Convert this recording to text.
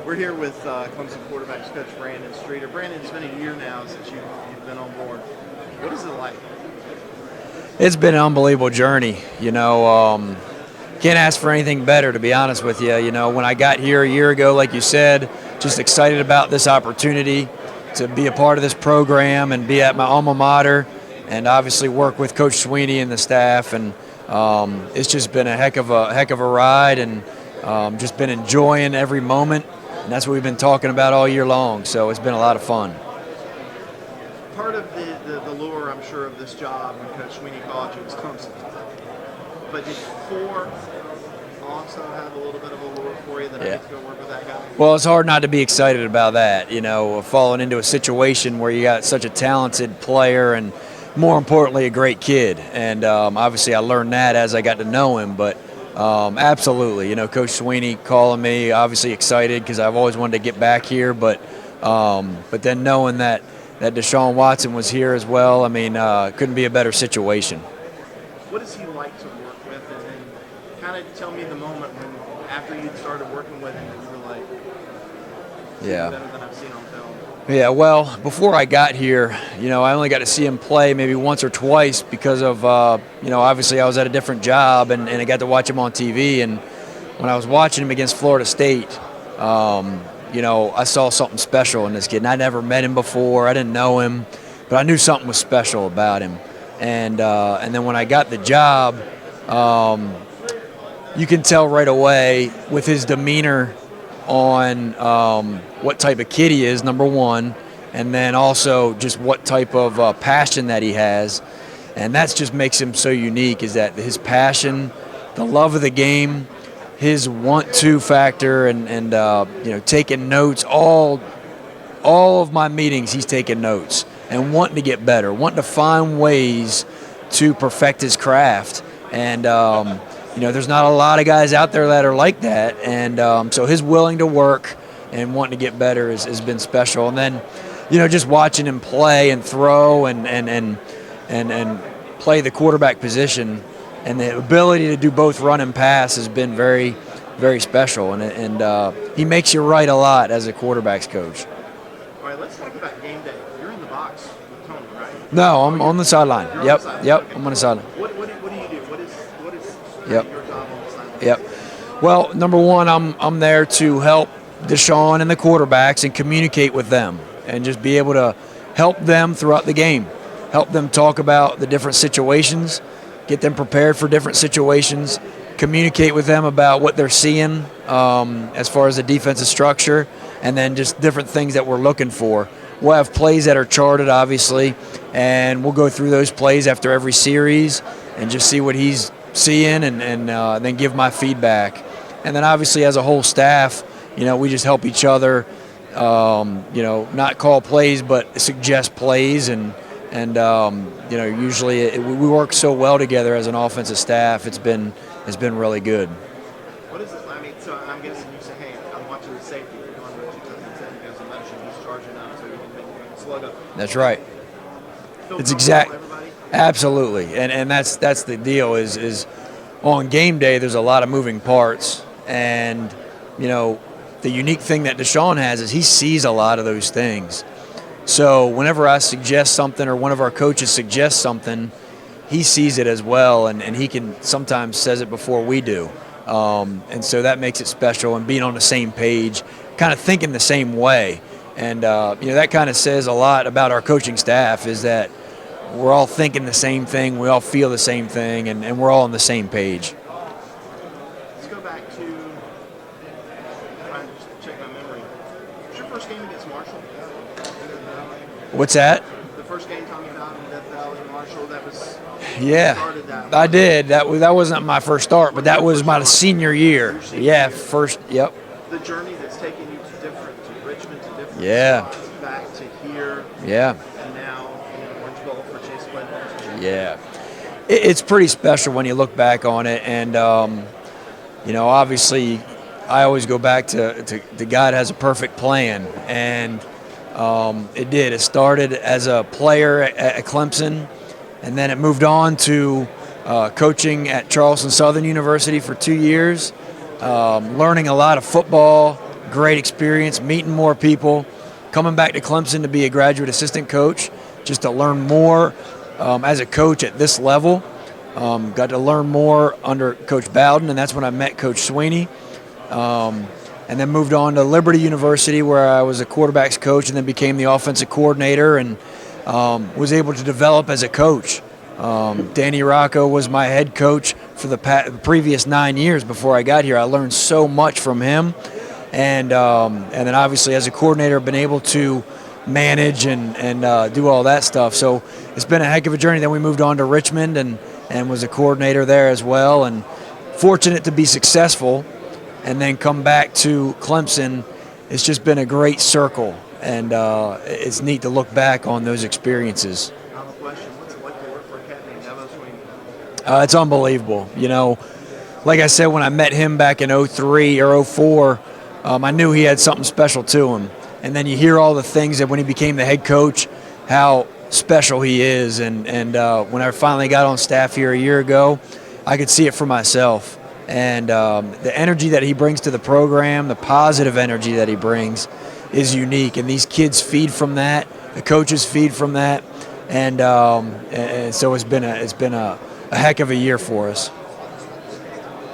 We're here with Clemson quarterbacks coach Brandon Streeter. Brandon, it's been a year now since you've been on board. What is it like? It's been an unbelievable journey. Can't ask for anything better, to be honest with you. When I got here a year ago, like you said, just excited about this opportunity to be a part of this program and be at my alma mater, and obviously work with Coach Sweeney and the staff. And it's just been a heck of a ride, and just been enjoying every moment. And that's what we've been talking about all year long. So it's been a lot of fun. Part of the lure, I'm sure, of this job when Coach Sweeney called you was Clemson. But did 4 also have a little bit of a lure for you that I get to go work with that guy? Well, it's hard not to be excited about that, falling into a situation where you got such a talented player and, more importantly, a great kid. And obviously I learned that as I got to know him. But absolutely, Coach Sweeney calling me, obviously excited because I've always wanted to get back here. But then knowing that Deshaun Watson was here as well, couldn't be a better situation. What does he like to work with? And then kind of tell me the moment when, after you started working with him, you were like, better than I've seen on film. Yeah, well, before I got here, I only got to see him play maybe once or twice because of, obviously I was at a different job and I got to watch him on TV. And when I was watching him against Florida State, I saw something special in this kid. And I never met him before. I didn't know him, but I knew something was special about him. And then when I got the job, you can tell right away with his demeanor on what type of kid he is, number one, and then also just what type of passion that he has. And that just makes him so unique, is that his passion, the love of the game, his want-to factor, and taking notes. All of my meetings, he's taking notes and wanting to get better, wanting to find ways to perfect his craft. And there's not a lot of guys out there that are like that, and so his willing to work and wanting to get better has been special. And then, just watching him play and throw and play the quarterback position, and the ability to do both run and pass has been very, very special. And he makes you right a lot as a quarterback's coach. All right, let's talk about game day. You're in the box with Tony, right? No, I'm on the sideline. Yep, Okay. I'm on the sideline. What do you do? What is Yep. your job on the sideline? Yep. Well, number one, I'm there to help Deshaun and the quarterbacks and communicate with them and just be able to help them throughout the game, help them talk about the different situations, get them prepared for different situations, communicate with them about what they're seeing as far as the defensive structure, and then just different things that we're looking for. We'll have plays that are charted, obviously, and we'll go through those plays after every series and just see what he's seeing and then give my feedback. And then obviously as a whole staff, we just help each other, not call plays but suggest plays, and usually we work so well together as an offensive staff. It's been really good. What is it? So I'm guessing you say, hey, I'm watching the safety. You're going to what you said. He goes in motion. He's charging up, so you can slug up. That's right. Feel It's comfortable, exact. everybody? Absolutely, and that's the deal. Is on game day there's a lot of moving parts, and the unique thing that Deshaun has is he sees a lot of those things. So whenever I suggest something or one of our coaches suggests something, he sees it as well, and he can sometimes says it before we do. And so that makes it special, and being on the same page, kind of thinking the same way. And that kind of says a lot about our coaching staff, is that we're all thinking the same thing, we all feel the same thing, and we're all on the same page. Let's go back to, trying to just check my memory. Was your first game against Marshall? What's that? The first game talking about in Death Valley, Marshall, that was... Yeah, started that. I did. That wasn't my first start, but that was my senior year. Your senior Yeah, year. first. Yep. The journey that's taken you to Richmond, to different Yeah. spots, back to here, Yeah. and now Orange Bowl for Chase Claypool. Yeah. It's pretty special when you look back on it, and obviously, I always go back to God has a perfect plan, and it did. It started as a player at Clemson, and then it moved on to coaching at Charleston Southern University for 2 years, learning a lot of football, great experience, meeting more people, coming back to Clemson to be a graduate assistant coach, just to learn more as a coach at this level. Got to learn more under Coach Bowden, and that's when I met Coach Sweeney. And then moved on to Liberty University, where I was a quarterbacks coach and then became the offensive coordinator, and was able to develop as a coach. Danny Rocco was my head coach for the previous 9 years before I got here. I learned so much from him. And then obviously as a coordinator, I've been able to manage and do all that stuff. So it's been a heck of a journey. Then we moved on to Richmond and was a coordinator there as well, and fortunate to be successful. And then come back to Clemson. It's just been a great circle, and it's neat to look back on those experiences. Final question: what's it like to work for a cat named Dabo Sweeney? It's unbelievable. You know, like I said, when I met him back in 03 or 04, I knew he had something special to him. And then you hear all the things that when he became the head coach, how special he is. And when I finally got on staff here a year ago, I could see it for myself. And the energy that he brings to the program, the positive energy that he brings, is unique. And these kids feed from that. The coaches feed from that. And so it's been a heck of a year for us.